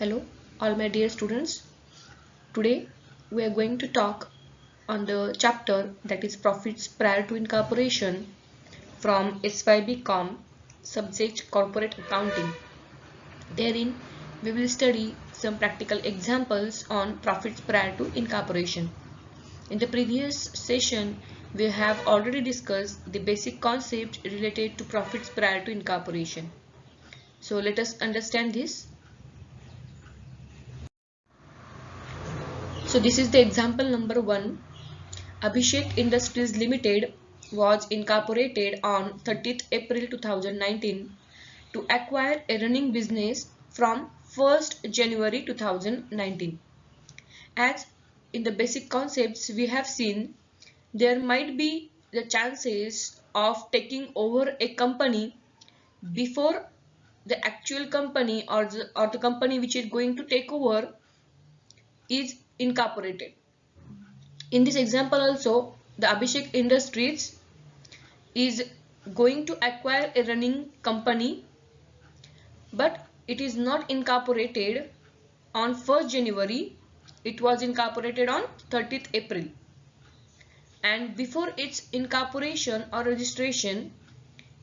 Hello, all my dear students. Today we are going to talk on the chapter that is profits prior to incorporation from SYB Com, subject corporate accounting. Therein we will study some practical examples on profits prior to incorporation. In the previous session, we have already discussed the basic concept related to profits prior to incorporation. So let us understand this. So this is the example number 1. Abhishek Industries Limited was incorporated on 30th April 2019 to acquire a running business from 1st January 2019. As in the basic concepts we have seen, there might be the chances of taking over a company before the actual company or the company which is going to take over is incorporated. In this example also, the Abhishek Industries is going to acquire a running company, but it is not incorporated on 1st January. It was incorporated on 30th April. And before its incorporation or registration,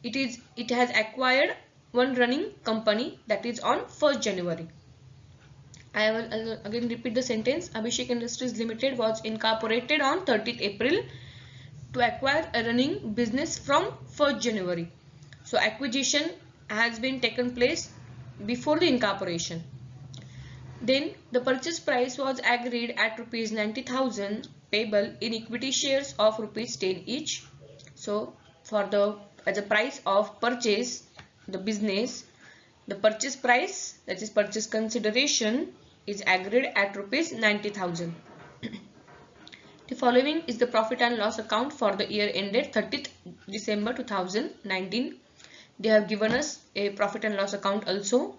it has acquired one running company, that is on 1st January. I will again repeat the sentence. Abhishek Industries Limited was incorporated on 30th April to acquire a running business from 1st January. So acquisition has been taken place before the incorporation. Then the purchase price was agreed at rupees 90,000 payable in equity shares of rupees 10 each. So for as a price of purchase, the business, the purchase price, that is purchase consideration, is agreed at rupees 90,000. The following is the profit and loss account for the year ended 30th December 2019. They have given us a profit and loss account also.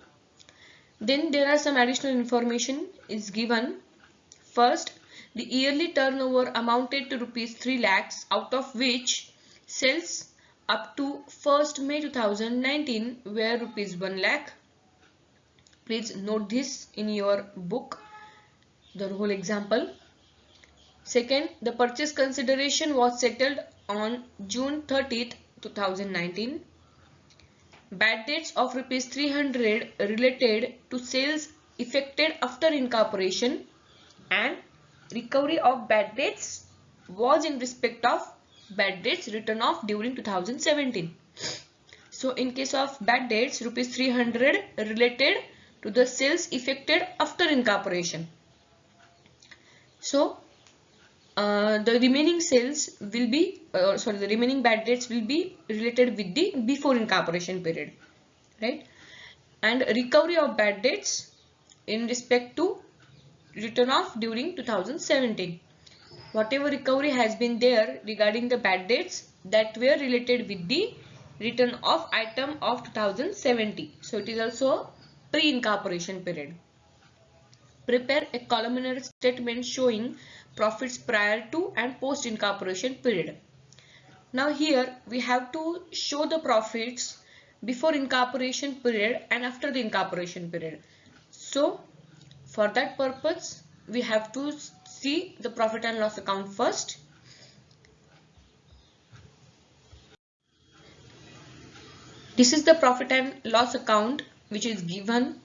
Then there are some additional information is given. First, the yearly turnover amounted to rupees 3 lakhs, out of which sales up to 1st May 2019 were rupees 1 lakh. Please note this in your book, the whole example. Second, the purchase consideration was settled on June 30th, 2019. Bad debts of rupees 300 related to sales effected after incorporation, and recovery of bad debts was in respect of bad debts written off during 2017. So in case of bad debts, rupees 300 related to the sales effected after incorporation. So the remaining sales will be the remaining bad debts will be related with the before incorporation period, right? And recovery of bad debts in respect to written off during 2017. Whatever recovery has been there regarding the bad debts that were related with the written off item of 2017. So it is also pre-incorporation period. Prepare a columnar statement showing profits prior to and post incorporation period. Now here we have to show the profits before incorporation period and after the incorporation period. So for that purpose we have to see the profit and loss account first. This is the profit and loss account which is given.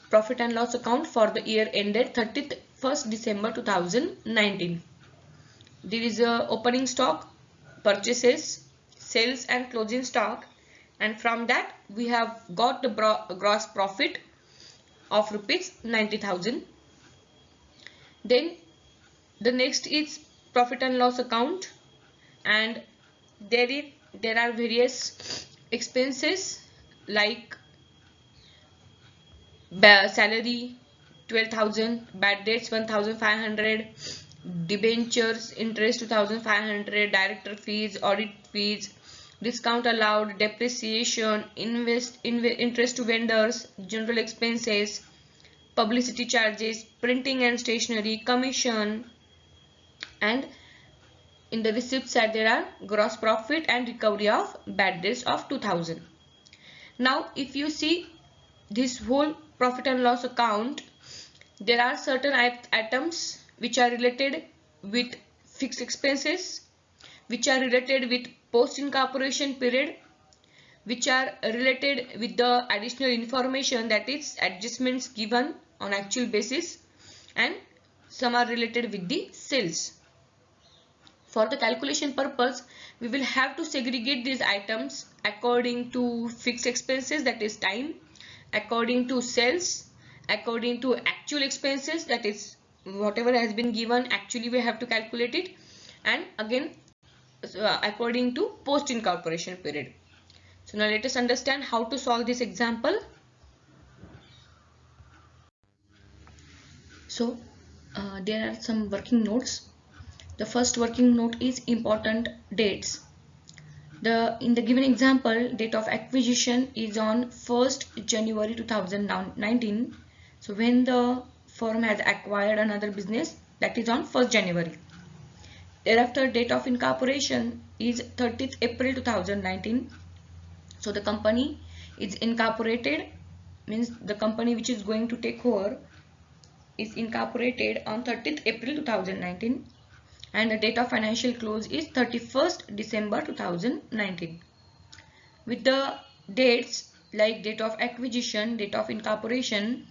Profit and loss account for the year ended 31st December 2019. There is a opening stock, purchases, sales and closing stock, and from that we have got the gross profit of rupees 90,000. Then the next is profit and loss account, and there are various expenses like salary 12,000, bad debts 1,500, debentures interest 2,500, director fees, audit fees, discount allowed, depreciation, interest to vendors, general expenses, publicity charges, printing and stationery, commission, and in the receipt side there are gross profit and recovery of bad debts of 2,000. Now if you see this whole profit and loss account, there are certain items which are related with fixed expenses, which are related with post incorporation period, which are related with the additional information, that is adjustments given on actual basis, and some are related with the sales. For the calculation purpose, we will have to segregate these items according to fixed expenses, that is time, according to sales, according to actual expenses, that is whatever has been given actually we have to calculate it, and again according to post incorporation period. So now let us understand how to solve this example. So there are some working notes. The first working note is important dates. In the given example, date of acquisition is on 1st January 2019. So when the firm has acquired another business, that is on 1st January. Thereafter, date of incorporation is 30th April 2019. So the company is incorporated, means the company which is going to take over is incorporated on 30th April 2019, and the date of financial close is 31st December 2019. With the dates like date of acquisition, date of incorporation,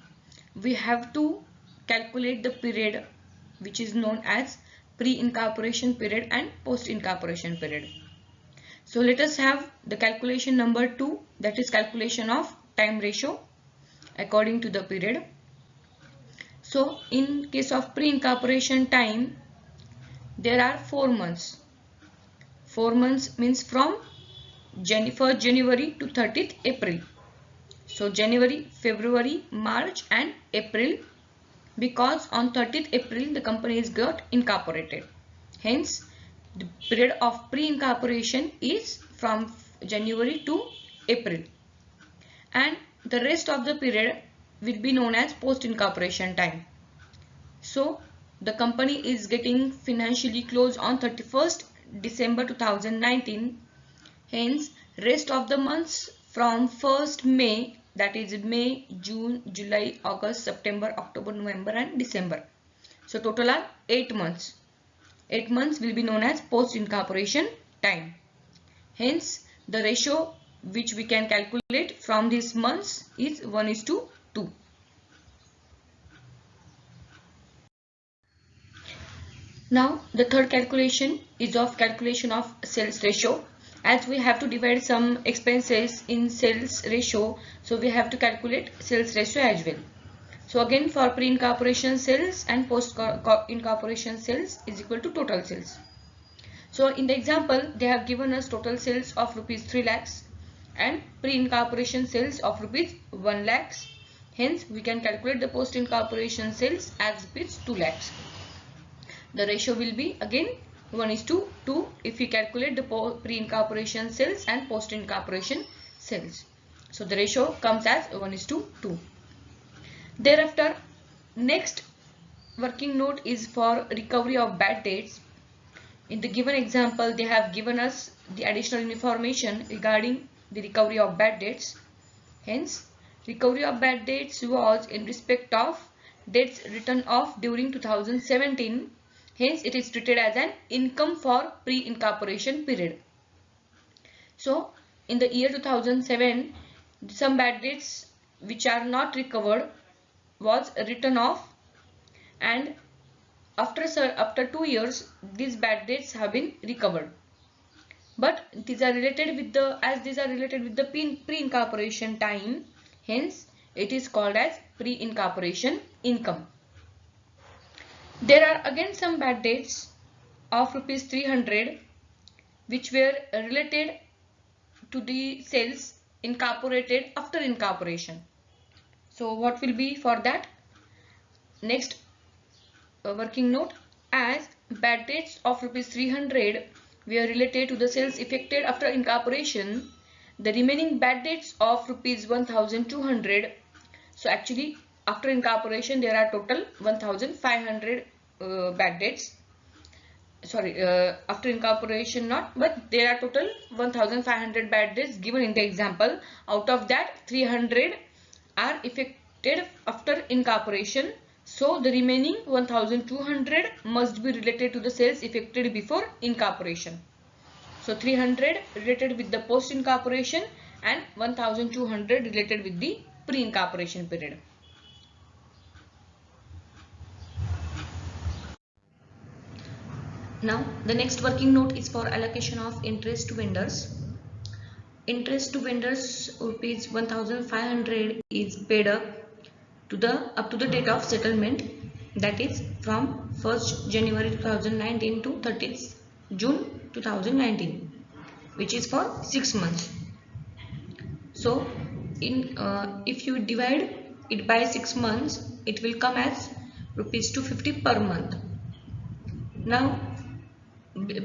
we have to calculate the period which is known as pre-incorporation period and post-incorporation period. So let us have the calculation number 2, that is calculation of time ratio according to the period. So in case of pre-incorporation time, there are 4 months. 4 months means from 1st January to 30th April. So January, February, March and April, because on 30th April the company is got incorporated. Hence the period of pre-incorporation is from January to April, and the rest of the period will be known as post-incorporation time. So the company is getting financially closed on 31st December 2019. Hence rest of the months from 1st May, that is May, June, July, August, September, October, November and December. So total are 8 months. 8 months will be known as post incorporation time. Hence the ratio which we can calculate from these months is 1:2. Now the third calculation is of calculation of sales ratio. As we have to divide some expenses in sales ratio, so we have to calculate sales ratio as well. So again, for pre-incorporation sales and post-incorporation sales is equal to total sales. So in the example, they have given us total sales of rupees 3 lakhs and pre-incorporation sales of rupees 1 lakhs. Hence we can calculate the post-incorporation sales as rupees 2 lakhs. The ratio will be again 1:2 if we calculate the pre-incorporation sales and post-incorporation sales. So the ratio comes as 1:2. Thereafter, next working note is for recovery of bad debts. In the given example, they have given us the additional information regarding the recovery of bad debts. Hence, recovery of bad debts was in respect of debts written off during 2017. Hence, it is treated as an income for pre-incorporation period. So, in the year 2007, some bad debts which are not recovered was written off, and after 2 years, these bad debts have been recovered. But these are related with the pre-incorporation time. Hence, it is called as pre-incorporation income. There are again some bad debts of rupees 300 which were related to the sales incorporated after incorporation. So what will be for that? Next working note, as bad debts of rupees 300 were related to the sales effected after incorporation, the remaining bad debts of rupees 1200. So actually after incorporation there are total 1500 bad debts. Sorry, after incorporation not, but there are total 1500 bad debts given in the example. Out of that, 300 are effected after incorporation. So the remaining 1200 must be related to the sales effected before incorporation. So 300 related with the post incorporation and 1200 related with the pre incorporation period. Now the next working note is for allocation of interest to vendors. Interest to vendors rupees 1500 is paid up to the date of settlement, that is from 1st January 2019 to 30th June 2019, which is for 6 months. So if you divide it by 6 months, it will come as rupees 250 per month. Now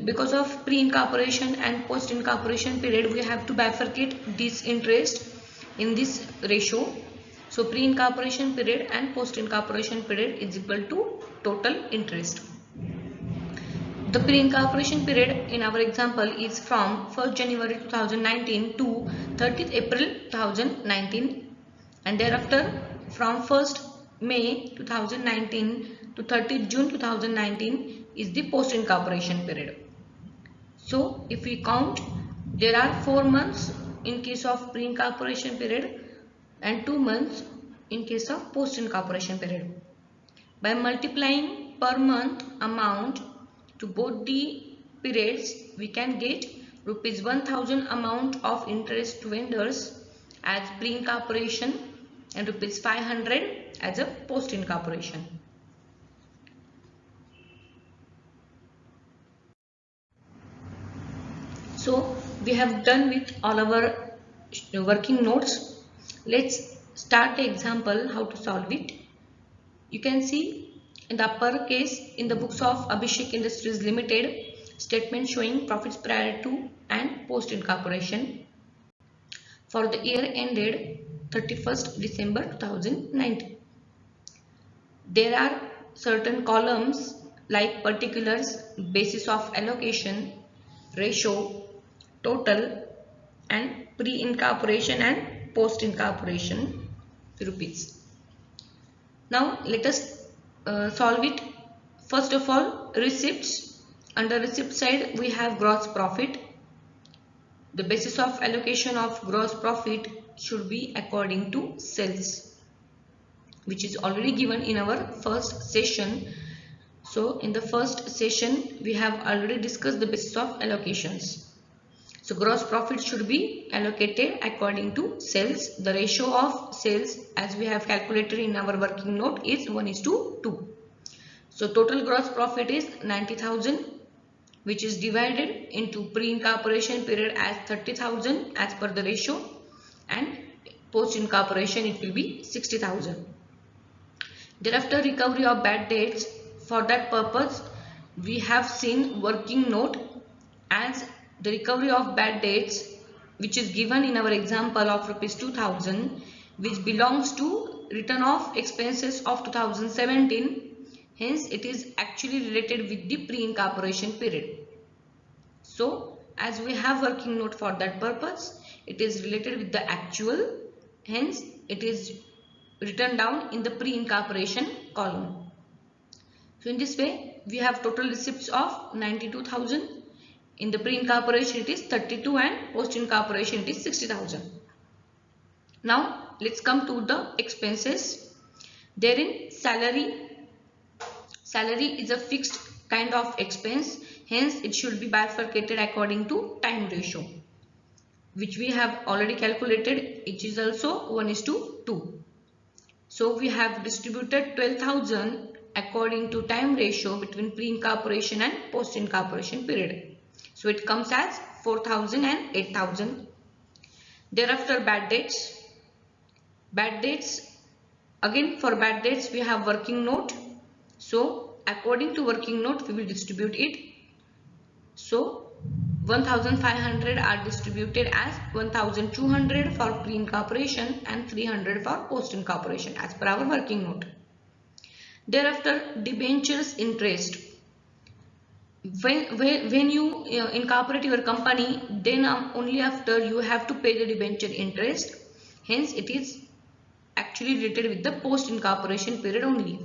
because of pre-incorporation and post-incorporation period, we have to bifurcate this interest in this ratio. So pre-incorporation period and post-incorporation period is equal to total interest. The pre-incorporation period in our example is from 1st January 2019 to 30th April 2019, and thereafter from 1st May 2019 to 30th June 2019 is the post-incorporation period. So if we count, there are 4 months in case of pre-incorporation period and 2 months in case of post-incorporation period. By multiplying per month amount to both the periods, we can get rupees 1000 amount of interest to vendors as pre-incorporation and rupees 500 as a post-incorporation. So we have done with all our working notes. Let's start the example how to solve it. You can see in the upper case in the books of Abhishek Industries Limited, statement showing profits prior to and post incorporation for the year ended 31st December 2019. There are certain columns like particulars, basis of allocation, ratio, total, and pre-incorporation and post-incorporation rupees. Now let us solve it. First of all, receipts. Under receipt side we have gross profit. The basis of allocation of gross profit should be according to sales, which is already given in our first session. So in the first session we have already discussed the basis of allocations. So gross profit should be allocated according to sales. The ratio of sales as we have calculated in our working note is 1:2. So total gross profit is 90,000, which is divided into pre-incorporation period as 30,000 as per the ratio, and post-incorporation it will be 60,000. Thereafter recovery of bad debts. For that purpose we have seen working note as the recovery of bad debts, which is given in our example of rupees 2,000, which belongs to return of expenses of 2017. Hence it is actually related with the pre-incorporation period. So as we have working note for that purpose, it is related with the actual, hence it is written down in the pre-incorporation column. So in this way we have total receipts of 92,000. In the pre-incorporation it is 32 and post-incorporation it is 60,000. Now let's come to the expenses. Therein salary is a fixed kind of expense, hence it should be bifurcated according to time ratio, which we have already calculated. It is also 1:2. So we have distributed 12,000 according to time ratio between pre-incorporation and post-incorporation period. So it comes as 4,000 and 8,000. Thereafter bad debts. Bad debts, again for bad debts we have working note. So according to working note we will distribute it. So 1,500 are distributed as 1,200 for pre-incorporation and 300 for post-incorporation as per our working note. Thereafter debentures interest. When you incorporate your company, then only after you have to pay the debenture interest. Hence it is actually related with the post incorporation period only.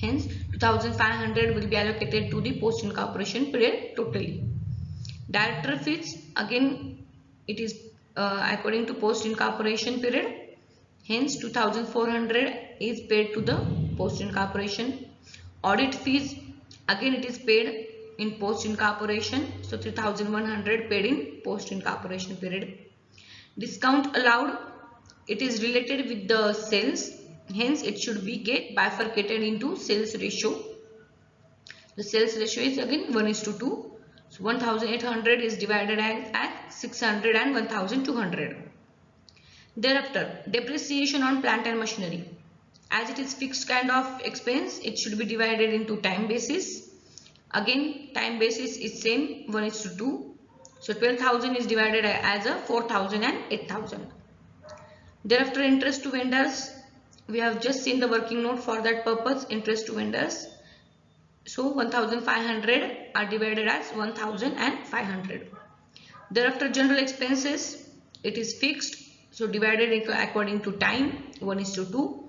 Hence 2500 will be allocated to the post incorporation period totally. Director fees, again it is according to post incorporation period. Hence 2400 is paid to the post incorporation. Audit fees, again it is paid in post incorporation, so 3100 paid in post incorporation period. Discount allowed, it is related with the sales, hence it should be get bifurcated into sales ratio. The sales ratio is again 1:2. So 1800 is divided as 600 and 1200. Thereafter, depreciation on plant and machinery. As it is fixed kind of expense, it should be divided into time basis. Again, time basis is same 1:2. So 12,000 is divided as a 4,000 and 8,000. Thereafter, interest to vendors. We have just seen the working note for that purpose, interest to vendors. So 1500 are divided as 1500. Thereafter, general expenses, it is fixed, so divided according to time 1:2.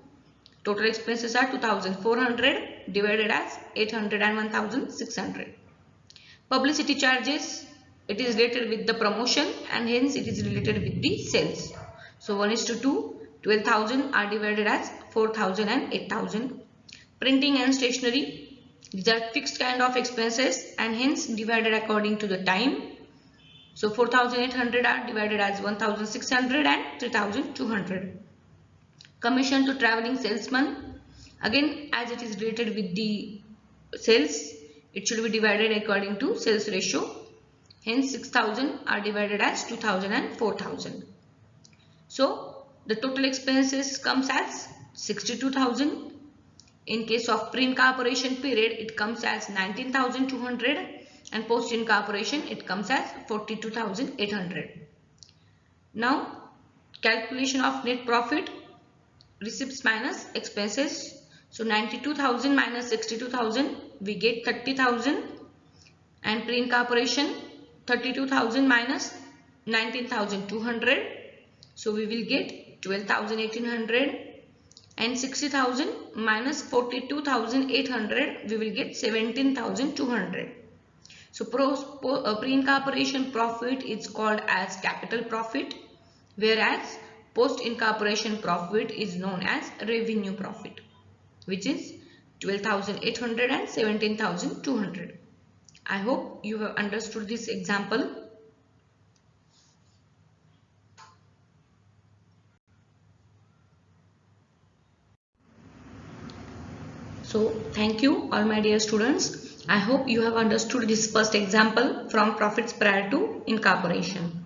Total expenses are 2400 divided as 800 and 1600. Publicity charges, it is related with the promotion and hence it is related with the sales. So 1:2, 12,000 are divided as 4,000 and 8,000. Printing and stationery, these are fixed kind of expenses and hence divided according to the time. So 4,800 are divided as 1,600 and 3,200. Commission to traveling salesman, again as it is related with the sales, it should be divided according to sales ratio. Hence 6,000 are divided as 2,000 and 4,000. So the total expenses comes as 62,000. In case of pre-incorporation period, it comes as 19,200 and post-incorporation it comes as 42,800. Now calculation of net profit, receipts minus expenses. So 92,000 minus 62,000, we get 30,000, and pre-incorporation 32,000 minus 19,200, so we will get 12,1800, and 60,000 minus 42,800, we will get 17,200. So pre-incorporation profit is called as capital profit, whereas post-incorporation profit is known as revenue profit, which is 12,800 and 17,200. I hope you have understood this example. So thank you all my dear students. I hope you have understood this first example from profits prior to incorporation.